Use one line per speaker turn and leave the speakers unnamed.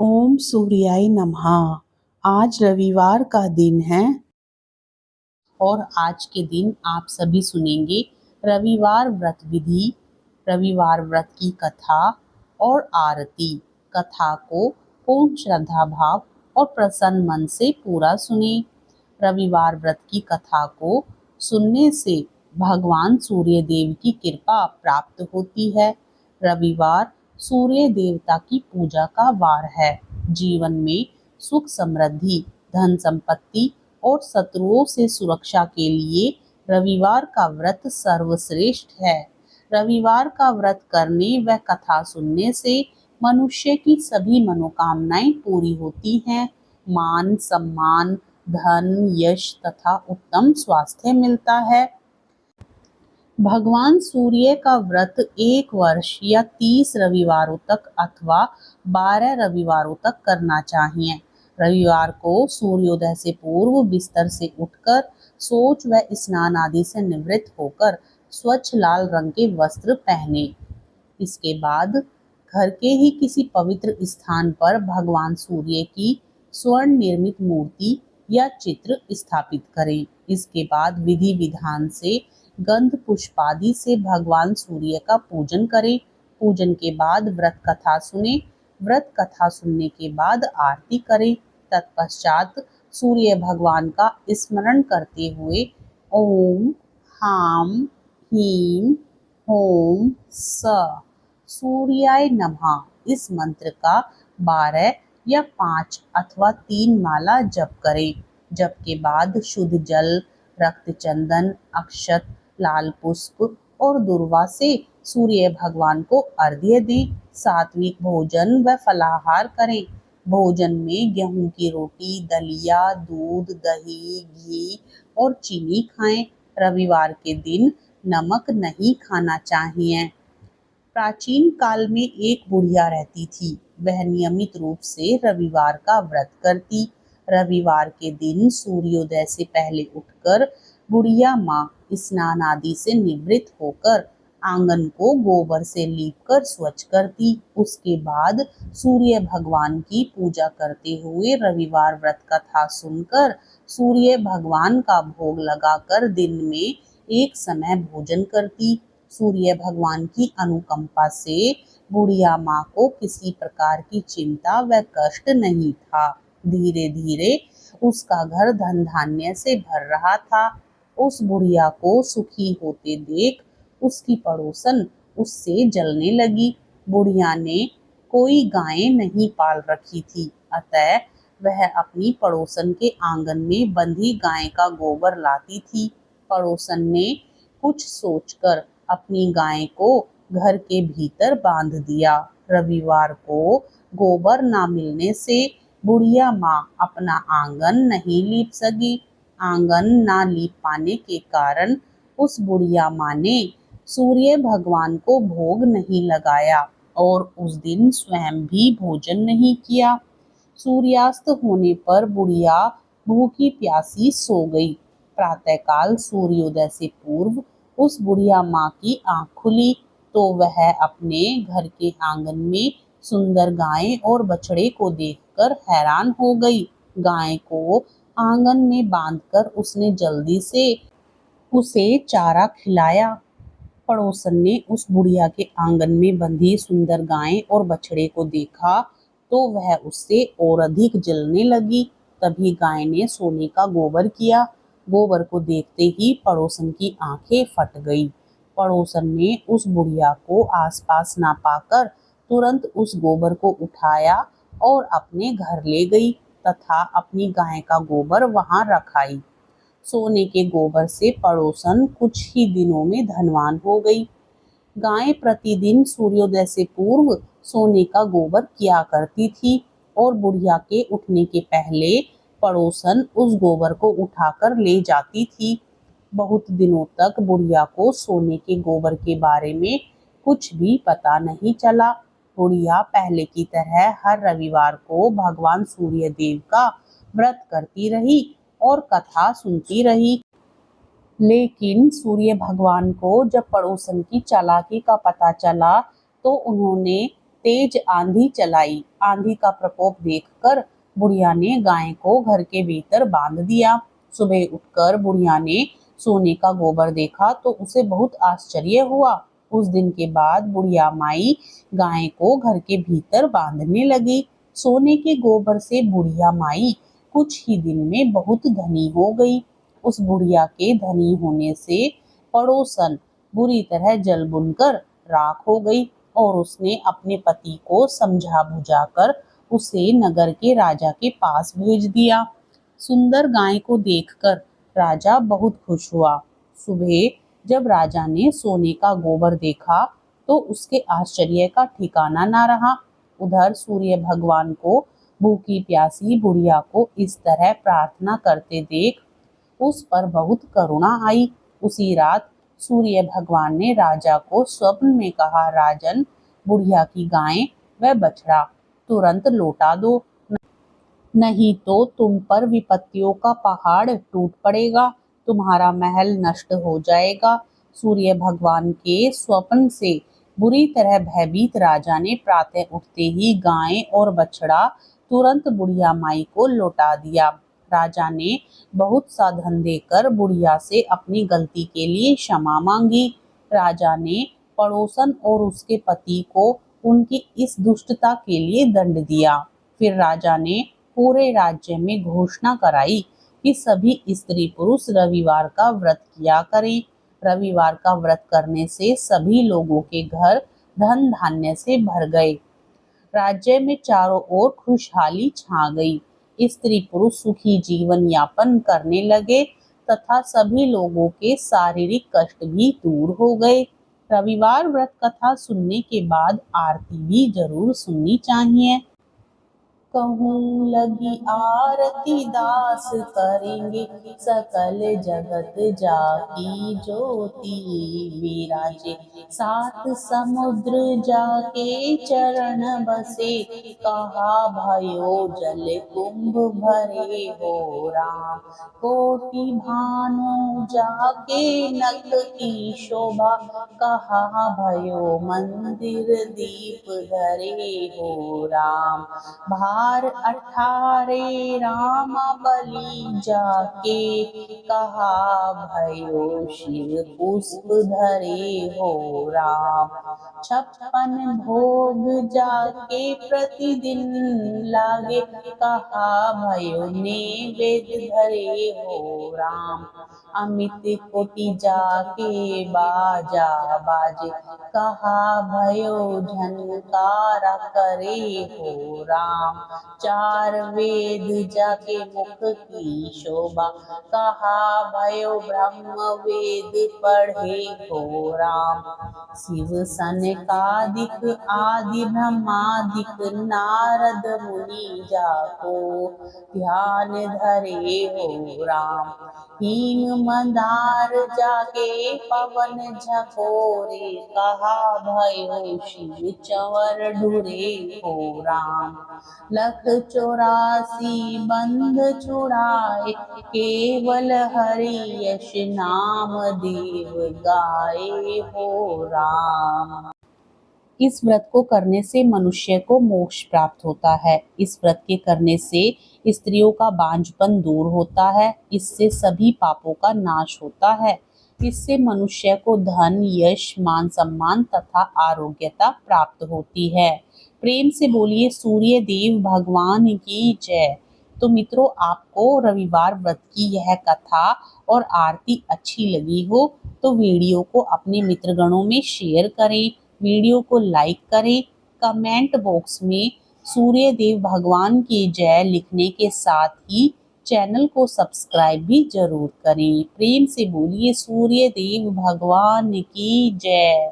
ओम सूर्याय नमः। आज रविवार का दिन है और आज के दिन आप सभी सुनेंगे रविवार व्रत विधि, रविवार व्रत की कथा और आरती। कथा को पूर्ण श्रद्धा भाव और प्रसन्न मन से पूरा सुने। रविवार व्रत की कथा को सुनने से भगवान सूर्य देव की कृपा प्राप्त होती है। रविवार सूर्य देवता की पूजा का वार है। जीवन में सुख समृद्धि, धन संपत्ति और शत्रुओं से सुरक्षा के लिए रविवार का व्रत सर्वश्रेष्ठ है। रविवार का व्रत करने व कथा सुनने से मनुष्य की सभी मनोकामनाएं पूरी होती हैं। मान सम्मान, धन, यश तथा उत्तम स्वास्थ्य मिलता है। भगवान सूर्य का व्रत 1 वर्ष या 30 रविवारों तक अथवा 12 रविवारों तक करना चाहिए। रविवार को सूर्योदय से पूर्व बिस्तर से उठकर शौच व स्नान आदि से निवृत्त होकर स्वच्छ लाल रंग के वस्त्र पहने। इसके बाद घर के ही किसी पवित्र स्थान पर भगवान सूर्य की स्वर्ण निर्मित मूर्ति या चित्र स्थापित करें। इसके बाद विधि विधान से गंध पुष्पादि से भगवान सूर्य का पूजन करें। पूजन के बाद व्रत कथा सुने। व्रत कथा सुनने के बाद आरती करें। तत्पश्चात सूर्य भगवान का स्मरण करते हुए ओम हाम हीम होम स सूर्याय नमः इस मंत्र का 12 या 5 अथवा 3 माला जप करें। जप के बाद शुद्ध जल, रक्त चंदन, अक्षत, लाल पुष्प और दुर्वा से सूर्य भगवान को अर्घ्य दें। सात्विक भोजन व फलाहार करें। भोजन में गेहूं की रोटी, दलिया, दूध, दही, घी और चीनी खाएं। रविवार के दिन नमक नहीं खाना चाहिए। प्राचीन काल में एक बुढ़िया रहती थी। वह नियमित रूप से रविवार का व्रत करती। रविवार के दिन सूर्योदय से पहले उठकर बुढ़िया माँ स्नान आदि से निवृत्त होकर आंगन को गोबर से लीपकर स्वच्छ करती। उसके बाद सूर्य भगवान की पूजा करते हुए रविवार व्रत कथा सुनकर सूर्य भगवान का भोग लगाकर दिन में एक समय भोजन करती। सूर्य भगवान की अनुकंपा से बुढ़िया माँ को किसी प्रकार की चिंता व कष्ट नहीं था। धीरे धीरे उसका घर धन धान्य से भर रहा था। उस बुढ़िया को सुखी होते देख उसकी पड़ोसन उससे जलने लगी। बुढ़िया ने कोई गायें नहीं पाल रखी थी, अतः वह अपनी पड़ोसन के आंगन में बंधी गाय का गोबर लाती थी। पड़ोसन ने कुछ सोचकर अपनी गाय को घर के भीतर बांध दिया। रविवार को गोबर ना मिलने से बुढ़िया माँ अपना आंगन नहीं लीप सकी। आंगन ना लीप पाने के कारण उस बुढ़िया माँ ने सूर्य भगवान को भोग नहीं लगाया और उस दिन स्वयं भी भोजन नहीं किया। सूर्यास्त होने पर बुढ़िया भूखी प्यासी सो गई। प्रातःकाल सूर्योदय से पूर्व उस बुढ़िया माँ की आंख खुली तो वह अपने घर के आंगन में सुंदर गाय और बछड़े को देखकर हैरान हो गई। गाय को आंगन में बांधकर उसने जल्दी से उसे चारा खिलाया। पड़ोसन ने उस बुढ़िया के आंगन में बंधी सुंदर गाय और बछड़े को देखा तो वह उससे और अधिक जलने लगी। तभी गाय ने सोने का गोबर किया। गोबर को देखते ही पड़ोसन की आंखें फट गई। पड़ोसन ने उस बुढ़िया को आसपास ना पाकर तुरंत उस गोबर को उठाया और अपने घर ले गई तथा अपनी गाय का गोबर वहां रख आई। सोने के गोबर से पड़ोसन कुछ ही दिनों में धनवान हो गई। गाय प्रतिदिन सूर्योदय से पूर्व सोने का गोबर किया करती थी और बुढ़िया के उठने के पहले पड़ोसन उस गोबर को उठाकर ले जाती थी। बहुत दिनों तक बुढ़िया को सोने के गोबर के बारे में कुछ भी पता नहीं चला। बुढ़िया पहले की तरह हर रविवार को भगवान सूर्य देव का व्रत करती रही और कथा सुनती रही। लेकिन सूर्य भगवान को जब पड़ोसन की चालाकी का पता चला तो उन्होंने तेज आंधी चलाई। आंधी का प्रकोप देखकर बुढ़िया ने गाय को घर के भीतर बांध दिया। सुबह उठकर बुढ़िया ने सोने का गोबर देखा तो उसे बहुत आश्चर्य हुआ। उस दिन के बाद बुढ़िया माई गाय को घर के भीतर बांधने लगी। सोने के गोबर से बुढ़िया माई कुछ ही दिन में बहुत धनी हो गई। उस बुढ़िया के धनी होने से पड़ोसन बुरी तरह जल बुनकर राख हो गई और उसने अपने पति को समझा बुझाकर उसे नगर के राजा के पास भेज दिया। सुंदर गाय को देखकर राजा बहुत खुश हुआ। सुबह जब राजा ने सोने का गोबर देखा तो उसके आश्चर्य का ठिकाना ना रहा। उधर सूर्य भगवान को भूखी प्यासी बुढ़िया को इस तरह प्रार्थना करते देख उस पर बहुत करुणा आई। उसी रात सूर्य भगवान ने राजा को स्वप्न में कहा, राजन, बुढ़िया की गाय व बछड़ा तुरंत लौटा दो, नहीं तो तुम पर विपत्तियों का पहाड़ टूट पड़ेगा, तुम्हारा महल नष्ट हो जाएगा। सूर्य भगवान के स्वप्न से बुरी तरह भयभीत राजा ने प्रातः उठते ही गाय और बछड़ा तुरंत बुढ़िया माई को लौटा दिया। राजा ने बहुत सा धन देकर बुढ़िया से अपनी गलती के लिए क्षमा मांगी। राजा ने पड़ोसन और उसके पति को उनकी इस दुष्टता के लिए दंड दिया। फिर राजा ने पूरे राज्य में घोषणा कराई कि सभी स्त्री पुरुष रविवार का व्रत किया करें। रविवार का व्रत करने से सभी लोगों के घर धन धान्य से भर गए। राज्य में चारों ओर खुशहाली छा गई। स्त्री पुरुष सुखी जीवन यापन करने लगे तथा सभी लोगों के शारीरिक कष्ट भी दूर हो गए। रविवार व्रत कथा सुनने के बाद आरती भी जरूर सुननी चाहिए। कहूँ लगी आरती दास करेंगे, सकल जगत जाकी ज्योति विराजे। सात समुद्र जाके चरण बसे, कहा भयो जल कुंभ भरे हो राम। कोटि भानु जाके नख की शोभा, कहा भयो मंदिर दीप धरे हो राम। भार 18 राम बलि जाके, कहा भयो शिव पुष्प धरे हो राम। 56 भोग जाके प्रतिदिन लागे, कहा भयो नैवेद्य धरे हो राम। अमित कोटि जाके बाजा बाजे, कहा भयो झनकारा करे हो राम। 4 वेद जाके मुख की शोभा, कहा भयो ब्रह्म वेद पढ़े हो राम। शिव सनकादिक आदि ब्रह्मादिक नारद मुनि जाको, ध्यान धरे हो राम। हिम मंदार जाके पवन झकोरे, कहा भयो शिव चंवर ढुरे हो राम। 184 बंध छुड़ाए, केवल हरि यश नाम देव गाए हो राम। इस व्रत को करने से मनुष्य को मोक्ष प्राप्त होता है। इस व्रत के करने से स्त्रियों का बांझपन दूर होता है। इससे सभी पापों का नाश होता है। इससे मनुष्य को धन, यश, मान सम्मान तथा आरोग्यता प्राप्त होती है। प्रेम से बोलिए सूर्य देव भगवान की जय। तो मित्रों, आपको रविवार व्रत की यह कथा और आरती अच्छी लगी हो तो वीडियो को अपने मित्रगणों में शेयर करें, वीडियो को लाइक करें, कमेंट बॉक्स में सूर्य देव भगवान की जय लिखने के साथ ही चैनल को सब्सक्राइब भी जरूर करें। प्रेम से बोलिए सूर्य देव भगवान की जय।